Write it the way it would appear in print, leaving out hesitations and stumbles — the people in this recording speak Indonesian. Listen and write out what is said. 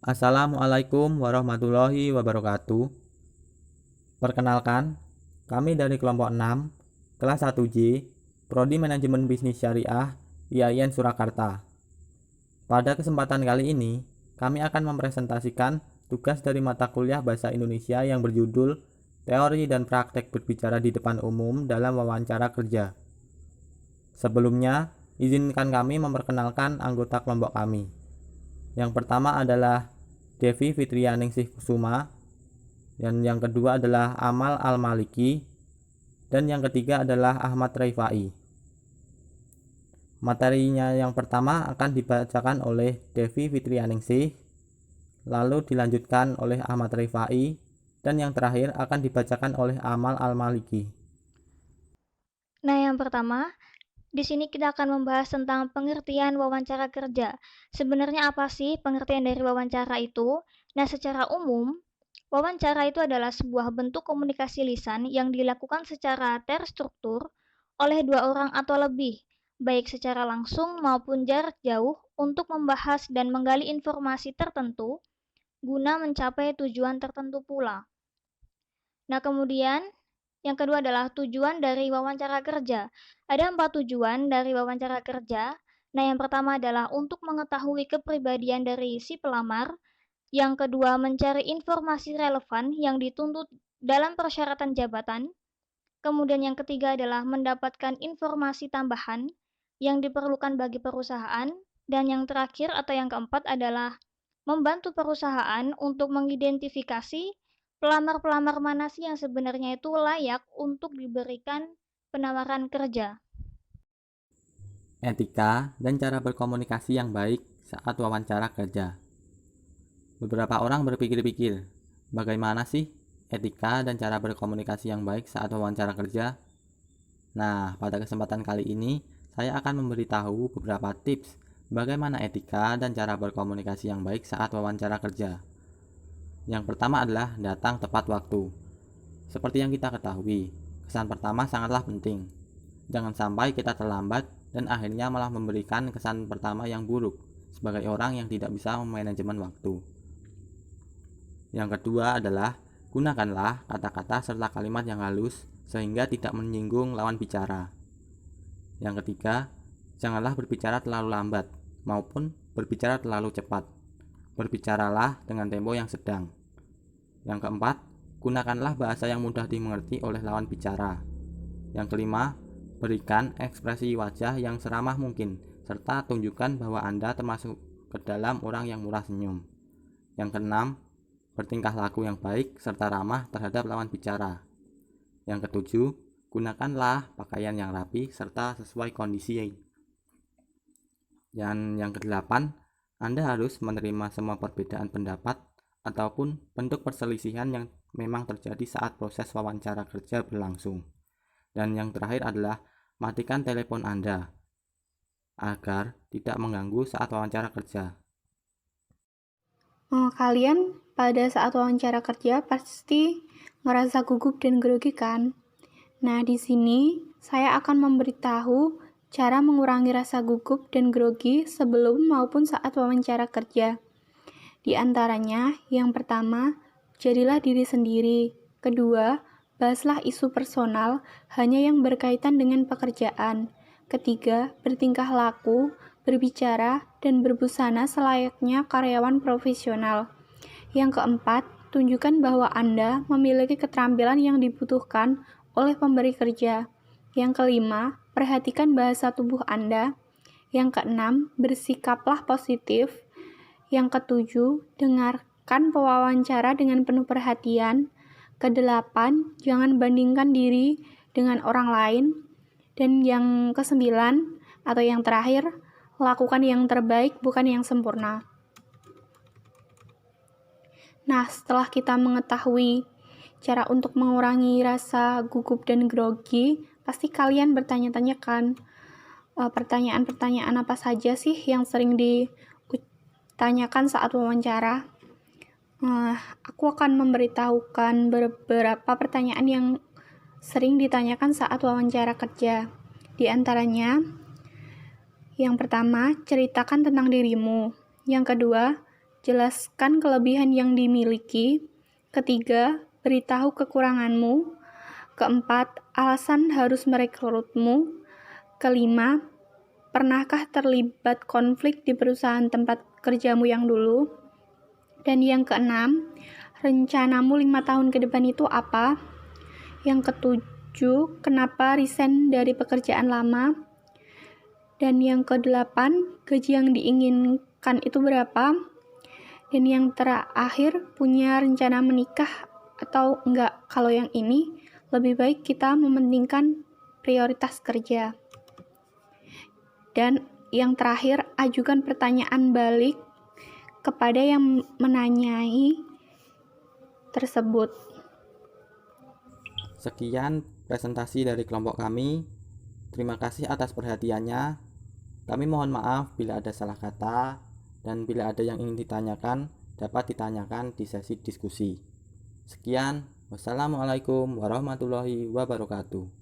Assalamualaikum warahmatullahi wabarakatuh. Perkenalkan, kami dari kelompok 6, kelas 1J, Prodi Manajemen Bisnis Syariah, IAIN Surakarta. Pada kesempatan kali ini, kami akan mempresentasikan tugas dari mata kuliah Bahasa Indonesia yang berjudul Teori dan Praktek Berbicara di Depan Umum dalam Wawancara Kerja. Sebelumnya, izinkan kami memperkenalkan anggota kelompok kami. Yang pertama adalah Devi Fitrianingsih Kusuma, dan yang kedua adalah Amal Al-Maliki, dan yang ketiga adalah Ahmad Raifai. Materinya yang pertama akan dibacakan oleh Devi Fitrianingsih, lalu dilanjutkan oleh Ahmad Raifai, dan yang terakhir akan dibacakan oleh Amal Al-Maliki. Nah, yang pertama, di sini kita akan membahas tentang pengertian wawancara kerja. Sebenarnya apa sih pengertian dari wawancara itu? Nah, secara umum, wawancara itu adalah sebuah bentuk komunikasi lisan yang dilakukan secara terstruktur oleh dua orang atau lebih, baik secara langsung maupun jarak jauh untuk membahas dan menggali informasi tertentu guna mencapai tujuan tertentu pula. Nah, kemudian yang kedua adalah tujuan dari wawancara kerja. Ada 4 tujuan dari wawancara kerja. Nah, yang pertama adalah untuk mengetahui kepribadian dari si pelamar. Yang kedua, mencari informasi relevan yang dituntut dalam persyaratan jabatan. Kemudian yang ketiga adalah mendapatkan informasi tambahan yang diperlukan bagi perusahaan. Dan yang terakhir atau yang keempat adalah membantu perusahaan untuk mengidentifikasi pelamar-pelamar mana sih yang sebenarnya itu layak untuk diberikan penawaran kerja. Etika dan cara berkomunikasi yang baik saat wawancara kerja. Beberapa orang berpikir-pikir, bagaimana sih etika dan cara berkomunikasi yang baik saat wawancara kerja? Nah, pada kesempatan kali ini, saya akan memberitahu beberapa tips bagaimana etika dan cara berkomunikasi yang baik saat wawancara kerja. Yang pertama adalah datang tepat waktu. Seperti yang kita ketahui, kesan pertama sangatlah penting. Jangan sampai kita terlambat dan akhirnya malah memberikan kesan pertama yang buruk sebagai orang yang tidak bisa memanajemen waktu. Yang kedua adalah gunakanlah kata-kata serta kalimat yang halus sehingga tidak menyinggung lawan bicara. Yang ketiga, janganlah berbicara terlalu lambat maupun berbicara terlalu cepat. Berbicaralah dengan tempo yang sedang. Yang keempat, gunakanlah bahasa yang mudah dimengerti oleh lawan bicara. Yang kelima, berikan ekspresi wajah yang seramah mungkin serta tunjukkan bahwa Anda termasuk ke dalam orang yang murah senyum. Yang keenam, bertingkah laku yang baik serta ramah terhadap lawan bicara. Yang ketujuh, gunakanlah pakaian yang rapi serta sesuai kondisi. Dan yang kedelapan, Anda harus menerima semua perbedaan pendapat ataupun bentuk perselisihan yang memang terjadi saat proses wawancara kerja berlangsung. Dan yang terakhir adalah matikan telepon Anda agar tidak mengganggu saat wawancara kerja. Kalian pada saat wawancara kerja pasti ngerasa gugup dan grogi kan? Nah, di sini saya akan memberitahu cara mengurangi rasa gugup dan grogi sebelum maupun saat wawancara kerja. Di antaranya, yang pertama, jadilah diri sendiri. Kedua, bahaslah isu personal hanya yang berkaitan dengan pekerjaan. Ketiga, bertingkah laku, berbicara, dan berbusana selayaknya karyawan profesional. Yang keempat, tunjukkan bahwa Anda memiliki keterampilan yang dibutuhkan oleh pemberi kerja. Yang kelima, perhatikan bahasa tubuh Anda. Yang keenam, bersikaplah positif. Yang ketujuh, dengarkan pewawancara dengan penuh perhatian. Kedelapan, jangan bandingkan diri dengan orang lain. Dan yang kesembilan, atau yang terakhir, lakukan yang terbaik bukan yang sempurna. Nah, setelah kita mengetahui cara untuk mengurangi rasa gugup dan grogi, pasti kalian bertanya-tanya kan, pertanyaan-pertanyaan apa saja sih yang sering ditanyakan saat wawancara. Aku akan memberitahukan beberapa pertanyaan yang sering ditanyakan saat wawancara kerja. Di antaranya, yang pertama, ceritakan tentang dirimu. Yang kedua, jelaskan kelebihan yang dimiliki. Ketiga, beritahu kekuranganmu. Keempat, alasan harus merekrutmu. Kelima, pernahkah terlibat konflik di perusahaan tempat kerjamu yang dulu? Dan yang keenam, rencanamu 5 tahun ke depan itu apa? Yang ketujuh, kenapa resign dari pekerjaan lama? Dan yang kedelapan, gaji yang diinginkan itu berapa? Dan yang terakhir, punya rencana menikah atau enggak? Kalau yang ini, lebih baik kita mementingkan prioritas kerja. Dan yang terakhir, ajukan pertanyaan balik kepada yang menanyai tersebut. Sekian presentasi dari kelompok kami. Terima kasih atas perhatiannya. Kami mohon maaf bila ada salah kata, dan bila ada yang ingin ditanyakan, dapat ditanyakan di sesi diskusi. Sekian, wassalamualaikum warahmatullahi wabarakatuh.